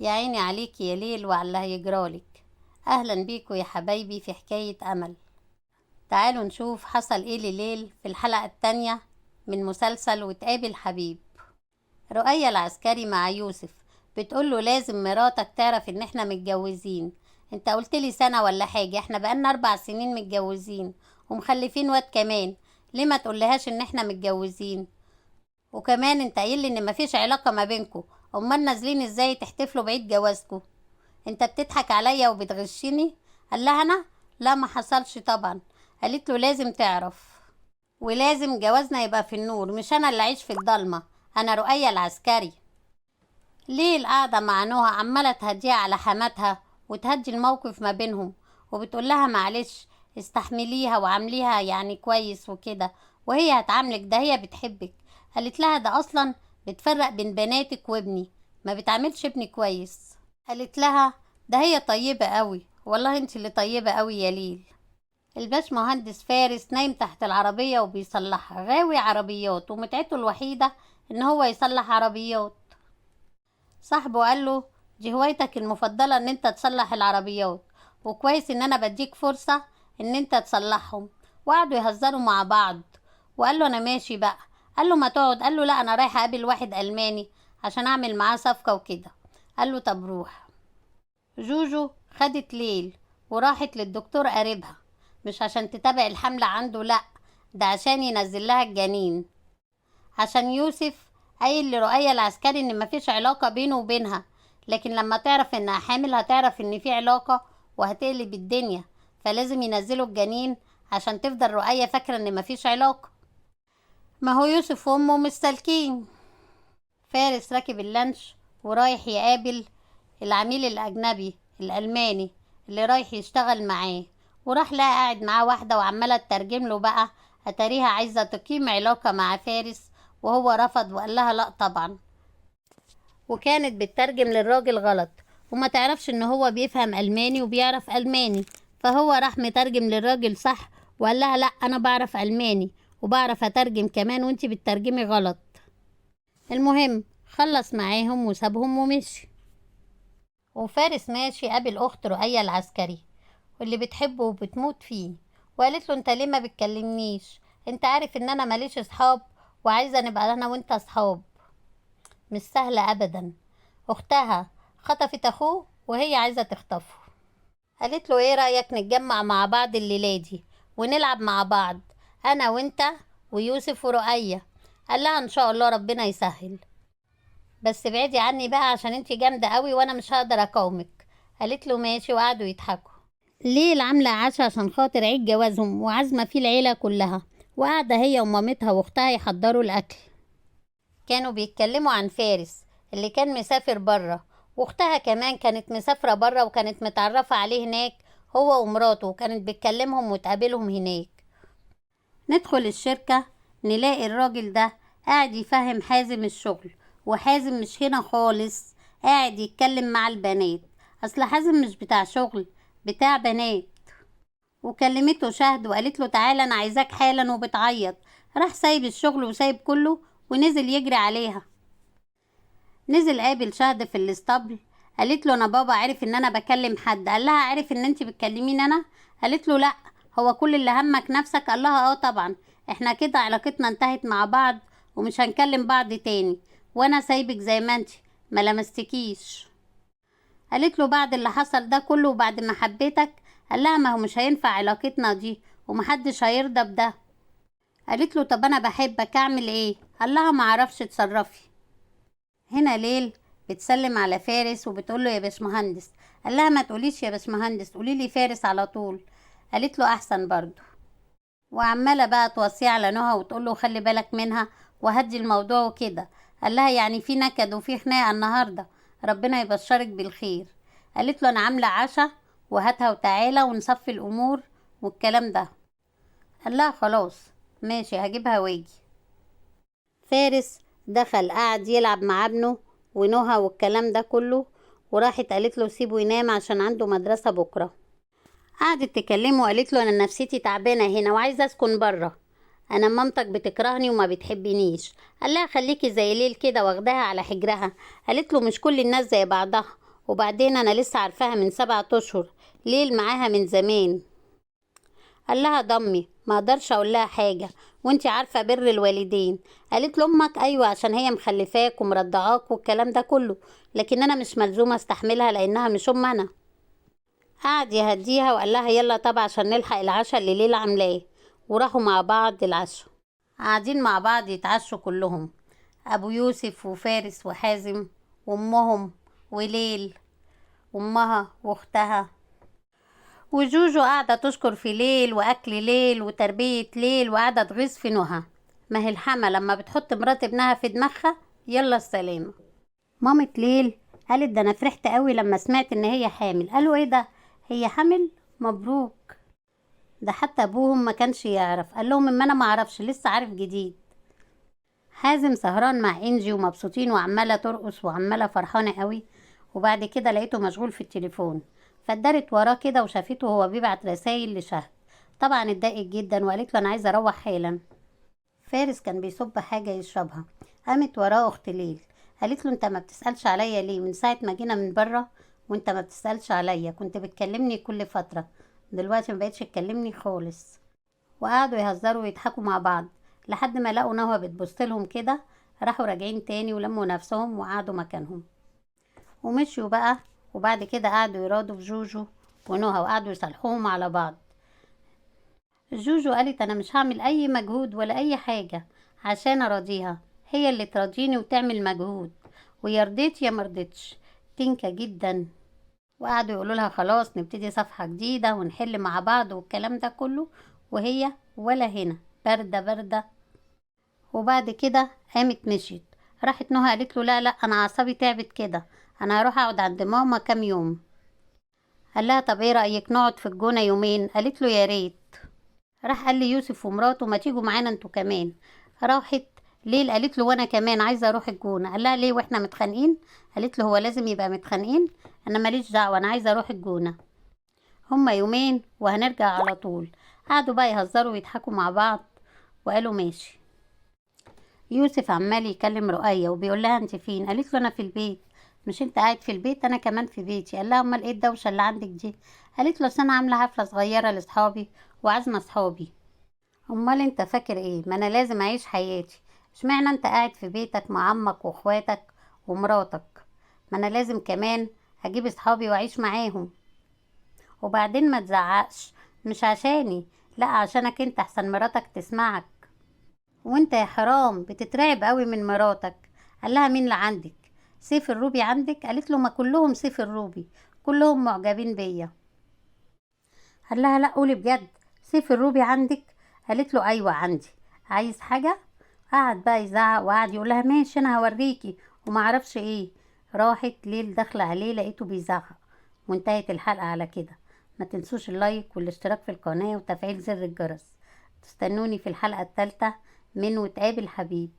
يا عيني عليك يا ليل وعلى اللي هيجرالك. اهلا بيكوا يا حبايبي في حكاية امل. تعالوا نشوف حصل ايه لليل في الحلقة التانية من مسلسل وتقابل حبيب. رؤية العسكري مع يوسف بتقوله لازم مراتك تعرف ان احنا متجوزين. انت قلتلي سنة ولا حاجة، احنا بقالنا 4 سنين متجوزين ومخلفين واد كمان. ليه ما تقولهاش ان احنا متجوزين؟ وكمان انت قايل لي ان مفيش علاقة ما بينكو، امال نازلين ازاي تحتفلوا بعيد جوازكو؟ انت بتضحك عليا وبتغشني؟ قال لها انا؟ لا ما حصلش طبعا. قالت له لازم تعرف، ولازم جوازنا يبقى في النور، مش انا اللي اعيش في الضلمه. انا رؤية العسكري. ليه القعده مع نهى عماله تهديها على حماتها وتهدي الموقف ما بينهم، وبتقول لها معلش استحمليها وعامليها يعني كويس وكده، وهي هتعاملك ده هي بتحبك. قالت لها ده اصلا بتفرق بين بناتك وابني، ما بتعاملش ابني كويس. قالت لها ده هي طيبة قوي، والله انت اللي طيبة قوي يا ليل. الباش مهندس فارس نايم تحت العربية وبيصلحها، غاوي عربيات ومتعته الوحيدة ان هو يصلح عربيات. صاحبه قال له دي هوايتك المفضلة ان انت تصلح العربيات، وكويس ان انا بديك فرصة ان انت تصلحهم. وقعدوا يهزروا مع بعض، وقال له انا ماشي بقى. قال له ما تقعد. قال له لا انا رايح اقابل واحد الماني عشان اعمل معاه صفقة وكده. قال له طب روح. جوجو خدت ليل وراحت للدكتور قريبها، مش عشان تتابع الحملة عنده لأ، ده عشان ينزل لها الجنين. عشان يوسف قايل لرؤية العسكري ان مفيش علاقة بينه وبينها، لكن لما تعرف انها حامل هتعرف ان في علاقة وهتقلب الدنيا، فلازم ينزلوا الجنين عشان تفضل رؤية فاكرة ان مفيش علاقة. ما هو يوسف وامه مش سالكين. فارس راكب اللانش ورايح يقابل العميل الأجنبي الألماني اللي رايح يشتغل معاه، وراح لقى قاعد معاه واحدة وعمالة تترجم له بقى، أتاريها عايزة تقيم علاقة مع فارس، وهو رفض وقال لها لأ طبعا، وكانت بتترجم للراجل غلط وما تعرفش ان هو بيفهم ألماني وبيعرف ألماني، فهو راح مترجم للراجل صح وقال لها لأ أنا بعرف ألماني وبعرف أترجم كمان وانتي بتترجمي غلط. المهم خلص معاهم وسابهم ومشي. وفارس ماشي قابل اخت رؤية العسكري واللي بتحبه وبتموت فيه، وقالت له انت ليه ما بتكلمنيش؟ انت عارف ان انا ماليش اصحاب وعايزه نبقى انا وانت اصحاب. مش سهله ابدا، اختها خطفت اخوه وهي عايزه تخطفه. قالت له ايه رايك نتجمع مع بعض الليله دي ونلعب مع بعض، انا وانت ويوسف ورؤية؟ قال لها ان شاء الله ربنا يسهل، بس ابعدي عني بقى عشان انتي جامدة قوي وانا مش هقدر اقاومك. قالت له ماشي، وقعدوا يضحكوا. ليل عاملة عشا عشان خاطر عيد جوازهم وعازمة فيه العيلة كلها، وقاعدة هي ومامتها واختها يحضروا الاكل. كانوا بيتكلموا عن فارس اللي كان مسافر برا، واختها كمان كانت مسافرة برا وكانت متعرفة عليه هناك هو ومراته، وكانت بتكلمهم وتقابلهم هناك. ندخل الشركة نلاقي الراجل ده قاعد يفهم حازم الشغل، وحازم مش هنا خالص، قاعد يتكلم مع البنات. اصل حازم مش بتاع شغل، بتاع بنات. وكلمته شهد وقالت له تعالى انا عايزاك حالا، وبتعيط. راح سايب الشغل وسايب كله ونزل يجري عليها. نزل قابل شهد في الاسطبل، قالت له انا بابا عرف ان انا بكلم حد. قال لها عرف ان انت بتكلمين انا؟ قالت له لا، هو كل اللي همك نفسك؟ قال لها اه طبعا، احنا كده علاقتنا انتهت مع بعض ومش هنكلم بعض تاني، وانا سايبك زي ما انت ما لمستكيش. قالت له بعد اللي حصل ده كله وبعد ما حبيتك؟ قال لها ما هو مش هينفع علاقتنا دي ومحدش هيرضى بده. قالت له طب انا بحبك اعمل ايه؟ قال لها ما عرفش تصرفي. هنا ليل بتسلم على فارس وبتقول له يا باشمهندس. قال لها ما تقوليش يا باشمهندس، قولي لي فارس على طول. قالت له احسن برضو، وعماله بقى توصيه على نهى وتقول له خلي بالك منها وهدي الموضوع وكده. قال لها يعني في نكد وفي خناقه النهارده؟ ربنا يبشرك بالخير. قالت له انا عامله عشا وهاتها وتعالى ونصفي الامور والكلام ده. قال لها خلاص ماشي هجيبها واجي. فارس دخل قعد يلعب مع ابنه ونهى والكلام ده كله، وراحت قالت له سيبه ينام عشان عنده مدرسة بكرة. قعدت تكلمه وقالت له انا نفسيتي تعبانة هنا وعايزة اسكن بره، انا مامتك بتكرهني وما بتحبنيش. قال لها خليكي زي ليل كده واخداها على حجرها. قالت له مش كل الناس زي بعضها، وبعدين انا لسه عارفاها من 7 اشهر، ليل معاها من زمان. قال لها ضمي ما اقدرش اقول لها حاجه، وانتي عارفه بر الوالدين. قالت له امك ايوه عشان هي مخلفاك ومرضعاك والكلام ده كله، لكن انا مش ملزومه استحملها لانها مش ام انا. قعد يهديها وقال لها يلا طبعا عشان نلحق العشاء اللي ليل عاملاه. وراحوا مع بعض العشاء، قاعدين مع بعض يتعشوا كلهم، ابو يوسف وفارس وحازم وامهم وليل وامها واختها. وجوجو قاعدة تشكر في ليل وأكل ليل وتربية ليل، وقاعدة تغيظ في نهى. ما هي الحما لما بتحط مرات ابنها في دماغها يلا السلامة. مامة ليل قالت ده أنا فرحت قوي لما سمعت إن هي حامل. قالوا إيه ده؟ هي حامل؟ مبروك. ده حتى أبوهم ما كانش يعرف. قال لهم إما أنا ما أعرفش، لسه عارف جديد. حازم سهران مع إنجي ومبسوطين وعمالة ترقص وعمالة فرحانة قوي. وبعد كده لقيته مشغول في التليفون، فاتدارت وراه كده وشافته وهو بيبعت رسايل لشهد. طبعا اتضايقت جدا وقالت له انا عايزه اروح حالا. فارس كان بيصب حاجه يشربها، قامت وراه اخت ليل قالت له انت ما بتسالش عليا ليه من ساعه ما جينا من بره؟ وانت ما بتسالش عليا، كنت بتكلمني كل فتره، دلوقتي ما بقتش تكلمني خالص. وقعدوا يهزروا ويضحكوا مع بعض لحد ما لقوا نهى بتبص لهم كده. راحوا راجعين تاني ولموا نفسهم وقعدوا مكانهم ومشيوا بقى. وبعد كده قعدوا يرادوا في جوجو ونهى وقعدوا يصالحوهم على بعض. جوجو قالت انا مش هعمل اي مجهود ولا اي حاجة عشان اراضيها، هي اللي تراضيني وتعمل مجهود، ويا رضيت يا مرضتش. تنكة جدا. وقعدوا يقولوا لها خلاص نبتدي صفحة جديدة ونحل مع بعض والكلام ده كله، وهي ولا هنا باردة باردة. وبعد كده قامت مشيت. راحت نهى قالت له لا انا اعصابي تعبت كده، انا هروح اقعد عند ماما كام يوم. قال لها طب ايه رأيك نقعد في الجونة يومين؟ قالت له يا ريت. راح قال لي يوسف ومراته ما تيجوا معانا انتوا كمان. راحت ليل قالت له وانا كمان عايزه اروح الجونه. قال لها ليه واحنا متخانقين؟ قالت له هو لازم يبقى متخانقين؟ انا ماليش دعوه، انا عايزه اروح الجونه، هما يومين وهنرجع على طول. قعدوا بقى يهزروا ويضحكوا مع بعض وقالوا ماشي. يوسف عمال يكلم رؤية وبيقول لها انت فين؟ قالت له انا في البيت. مش انت قاعد في البيت؟ انا كمان في بيتي. قال لها امال ايه الدوشه اللي عندك دي؟ قالت له اصل انا عامله حفله صغيره لاصحابي وعازمه اصحابي. امال انت فاكر ايه؟ ما انا لازم اعيش حياتي. اشمعنى انت قاعد في بيتك مع عمك واخواتك ومراتك؟ ما انا لازم كمان اجيب اصحابي واعيش معاهم. وبعدين ما تزعقش، مش عشاني، لا عشانك انت، احسن مراتك تسمعك. وانت يا حرام بتترعب قوي من مراتك. قال لها مين اللي عندك؟ سيف الروبي عندك؟ قالت له ما كلهم سيف الروبي، كلهم معجبين بيا. قال لها لا قولي بجد، سيف الروبي عندك؟ قالت له ايوه عندي، عايز حاجه؟ قعد بقى يزعق وقعد يقول لها ماشي انا هوريكي وما اعرفش ايه. راحت ليل داخله عليه لقيته بيزعق. وانتهت الحلقه على كده. ما تنسوش اللايك والاشتراك في القناه وتفعيل زر الجرس. تستنوني في الحلقه الثالثه من وتقابل حبيب.